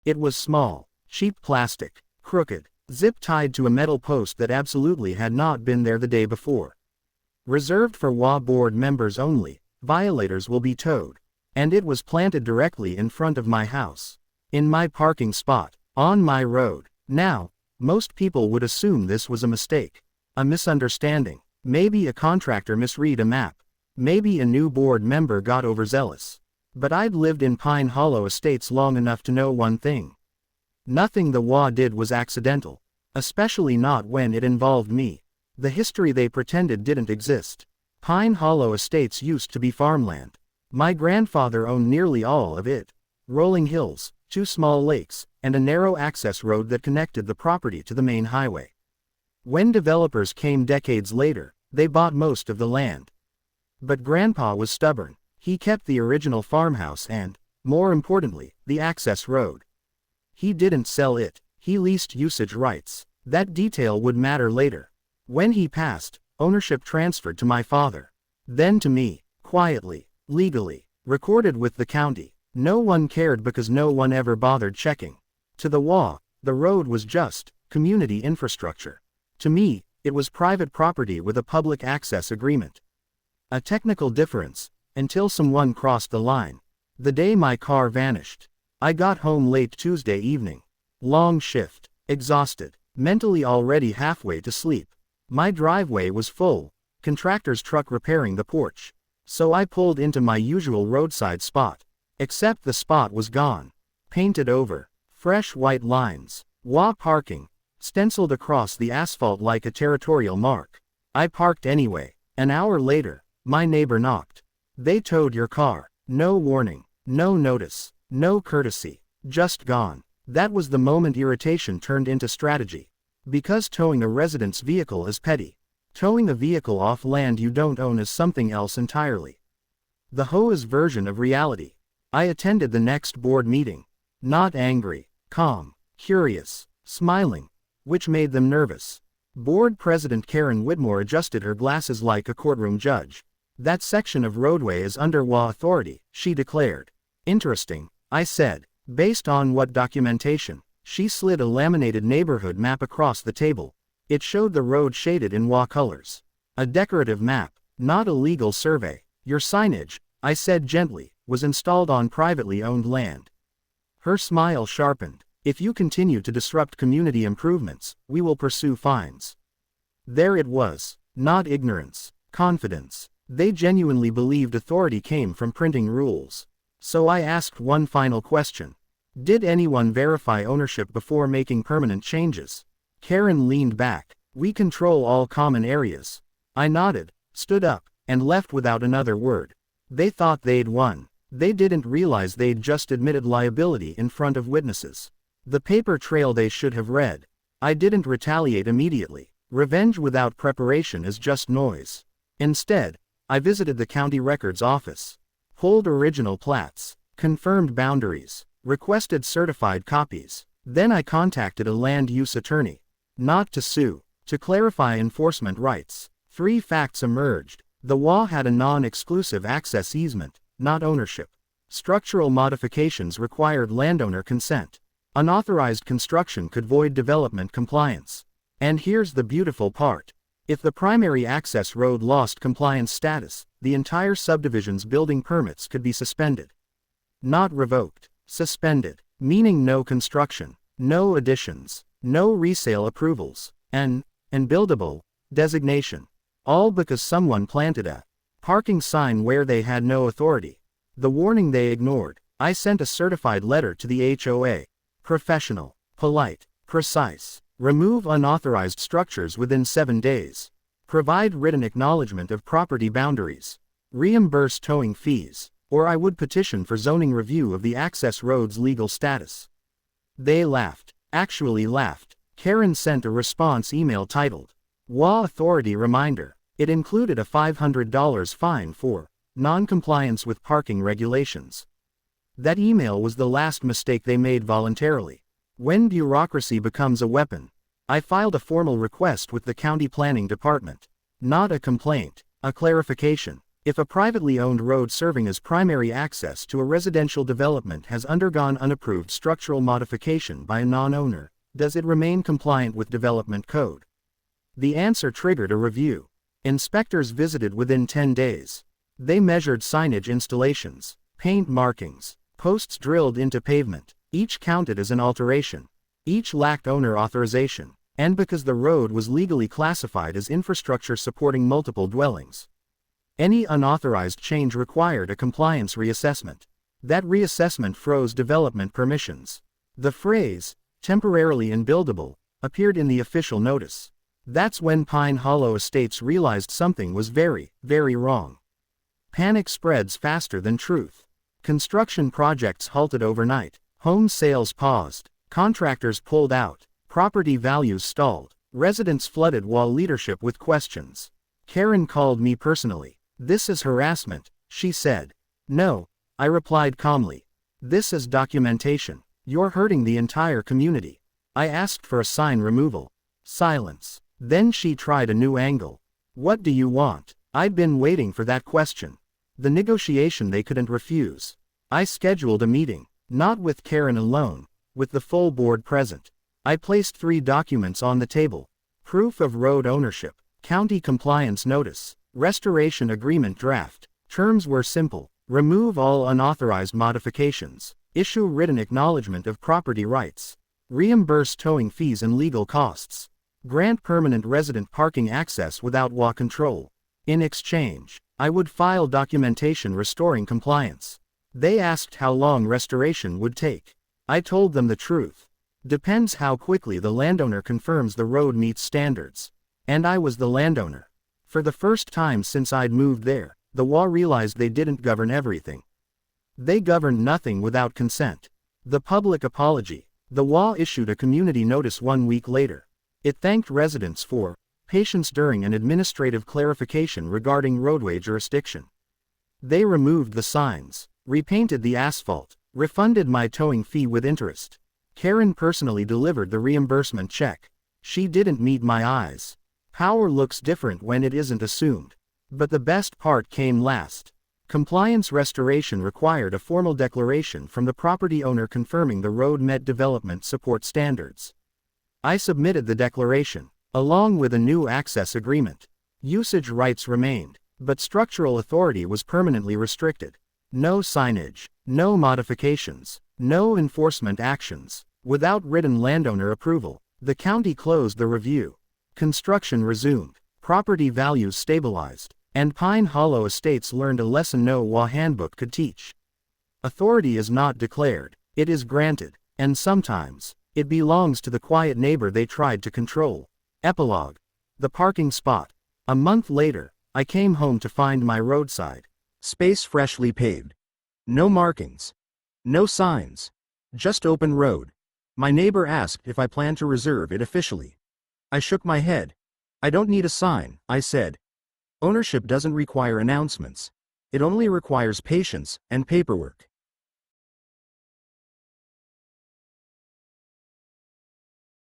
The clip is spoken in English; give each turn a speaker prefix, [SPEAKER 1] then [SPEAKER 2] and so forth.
[SPEAKER 1] It was small, cheap plastic, crooked, zip-tied to a metal post that absolutely had not been there the day before. Reserved for HOA board members only, violators will be towed. And it was planted directly in front of my house. In my parking spot, on my road. Now, most people would assume this was a mistake. A misunderstanding. Maybe a contractor misread a map. Maybe a new board member got overzealous. But I'd lived in Pine Hollow Estates long enough to know one thing. Nothing the HOA did was accidental. Especially not when it involved me. The history they pretended didn't exist. Pine Hollow Estates used to be farmland. My grandfather owned nearly all of it. Rolling hills, 2 small lakes, and a narrow access road that connected the property to the main highway. When developers came decades later, they bought most of the land. But Grandpa was stubborn. He kept the original farmhouse and, more importantly, the access road. He didn't sell it, he leased usage rights. That detail would matter later. When he passed, ownership transferred to my father. Then to me, quietly. Legally, recorded with the county. No one cared because no one ever bothered checking. To the HOA, the road was just community infrastructure. To me, it was private property with a public access agreement. A technical difference, until someone crossed the line. The day my car vanished. I got home late Tuesday evening. Long shift, exhausted, mentally already halfway to sleep. My driveway was full, contractor's truck repairing the porch. So I pulled into my usual roadside spot. Except the spot was gone. Painted over. Fresh white lines. HOA parking. Stenciled across the asphalt like a territorial mark. I parked anyway. An hour later, my neighbor knocked. They towed your car. No warning. No notice. No courtesy. Just gone. That was the moment irritation turned into strategy. Because towing a resident's vehicle is petty. Towing a vehicle off land you don't own is something else entirely. The HOA's version of reality. I attended the next board meeting. Not angry, calm, curious, smiling, which made them nervous. Board President Karen Whitmore adjusted her glasses like a courtroom judge. That section of roadway is under HOA authority, she declared. Interesting, I said. Based on what documentation? She slid a laminated neighborhood map across the table. It showed the road shaded in HOA colors. A decorative map, not a legal survey. Your signage, I said gently, was installed on privately owned land. Her smile sharpened. If you continue to disrupt community improvements, we will pursue fines. There it was. Not ignorance, confidence. They genuinely believed authority came from printing rules. So I asked one final question. Did anyone verify ownership before making permanent changes? Karen leaned back. We control all common areas. I nodded, stood up, and left without another word. They thought they'd won. They didn't realize they'd just admitted liability in front of witnesses. The paper trail they should have read. I didn't retaliate immediately. Revenge without preparation is just noise. Instead, I visited the county records office. Pulled original plats. Confirmed boundaries. Requested certified copies. Then I contacted a land use attorney. Not to sue, to clarify enforcement rights. 3 facts emerged. The HOA had a non-exclusive access easement, not ownership. Structural modifications required landowner consent. Unauthorized construction could void development compliance. And here's the beautiful part. If the primary access road lost compliance status, the entire subdivision's building permits could be suspended. Not revoked, suspended, meaning no construction, no additions, no resale approvals, an Unbuildable designation. All because someone planted a parking sign where they had no authority. The warning they ignored. I sent a certified letter to the HOA. Professional, polite, precise. Remove unauthorized structures within 7 days. Provide written acknowledgement of property boundaries. Reimburse towing fees, or I would petition for zoning review of the access road's legal status. They laughed, actually laughed. Karen sent a response email titled, HOA Authority Reminder. It included a $500 fine for non-compliance with parking regulations. That email was the last mistake they made voluntarily. When bureaucracy becomes a weapon, I filed a formal request with the county planning department. Not a complaint, a clarification. If a privately owned road serving as primary access to a residential development has undergone unapproved structural modification by a non-owner, does it remain compliant with development code? The answer triggered a review. Inspectors visited within 10 days. They measured signage installations, paint markings, posts drilled into pavement. Each counted as an alteration. Each lacked owner authorization, and because the road was legally classified as infrastructure supporting multiple dwellings. Any unauthorized change required a compliance reassessment. That reassessment froze development permissions. The phrase, temporarily unbuildable, appeared in the official notice. That's when Pine Hollow Estates realized something was very, very wrong. Panic spreads faster than truth. Construction projects halted overnight. Home sales paused. Contractors pulled out. Property values stalled. Residents flooded while leadership with questions. Karen called me personally. "This is harassment," she said. "No," I replied calmly. "This is documentation. You're hurting the entire community." I asked for a sign removal. Silence. Then she tried a new angle. "What do you want?" I'd been waiting for that question. The negotiation they couldn't refuse. I scheduled a meeting, not with Karen alone, with the full board present. I placed 3 documents on the table. Proof of road ownership, county compliance notice, restoration agreement draft. Terms were simple: remove all unauthorized modifications, issue written acknowledgement of property rights, reimburse towing fees and legal costs, grant permanent resident parking access without HOA control. In exchange, I would file documentation restoring compliance. They asked how long restoration would take. I told them the truth. Depends how quickly the landowner confirms the road meets standards. And I was the landowner. For the first time since I'd moved there, the HOA realized they didn't govern everything. They governed nothing without consent. The public apology. The HOA issued a community notice 1 week later. It thanked residents for patience during an administrative clarification regarding roadway jurisdiction. They removed the signs, repainted the asphalt, refunded my towing fee with interest. Karen personally delivered the reimbursement check. She didn't meet my eyes. Power looks different when it isn't assumed. But the best part came last. Compliance restoration required a formal declaration from the property owner confirming the road met development support standards. I submitted the declaration, along with a new access agreement. Usage rights remained, but structural authority was permanently restricted. No signage, no modifications, no enforcement actions. Without written landowner approval, the county closed the review. Construction resumed, property values stabilized, and Pine Hollow Estates learned a lesson no HOA handbook could teach. Authority is not declared, it is granted, and sometimes, it belongs to the quiet neighbor they tried to control. Epilogue. The parking spot. A month later, I came home to find my roadside space freshly paved. No markings. No signs. Just open road. My neighbor asked if I planned to reserve it officially. I shook my head. "I don't need a sign," I said. "Ownership doesn't require announcements. It only requires patience and paperwork."